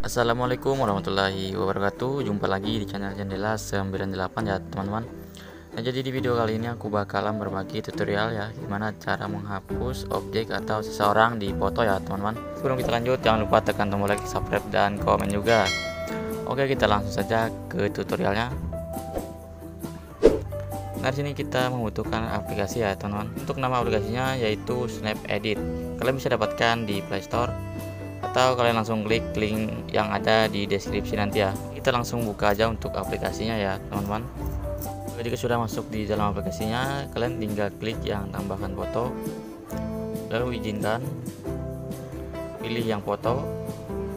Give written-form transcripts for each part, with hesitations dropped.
Assalamualaikum warahmatullahi wabarakatuh. Jumpa lagi di channel Jendela 98 ya teman-teman. Nah, jadi di video kali ini aku bakalan berbagi tutorial ya gimana cara menghapus objek atau seseorang di foto ya teman-teman. Sebelum kita lanjut, jangan lupa tekan tombol like, subscribe, dan komen juga. Oke, kita langsung saja ke tutorialnya. Nah, di sini kita membutuhkan aplikasi ya teman-teman. Untuk nama aplikasinya yaitu Snap Edit. Kalian bisa dapatkan di Play Store atau kalian langsung klik link yang ada di deskripsi nanti ya. Kita langsung buka aja untuk aplikasinya ya teman-teman. Jika sudah masuk di dalam aplikasinya, kalian tinggal klik yang tambahkan foto, lalu izinkan, pilih yang foto,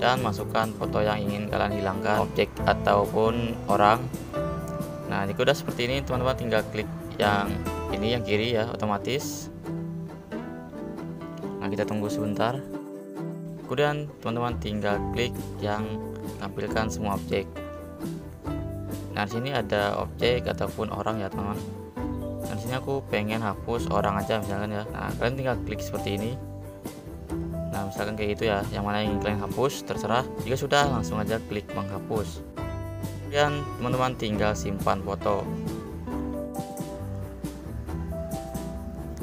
dan masukkan foto yang ingin kalian hilangkan, objek ataupun orang. Nah, jika udah seperti ini teman-teman, tinggal klik yang ini, yang kiri ya, otomatis. Nah, kita tunggu sebentar. Kemudian teman-teman tinggal klik yang tampilkan semua objek. Nah, di sini ada objek ataupun orang ya teman-teman. Nah, di sini aku pengen hapus orang aja misalkan ya. Nah, kalian tinggal klik seperti ini. Nah, misalkan kayak gitu ya, yang mana yang ingin kalian hapus terserah. Jika sudah, langsung aja klik menghapus. Kemudian teman-teman tinggal simpan foto.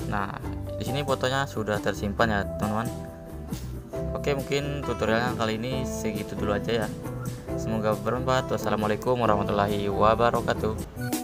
Nah, di sini fotonya sudah tersimpan ya teman-teman. Oke, mungkin tutorialnya kali ini segitu dulu aja ya. Semoga bermanfaat. Wassalamualaikum warahmatullahi wabarakatuh.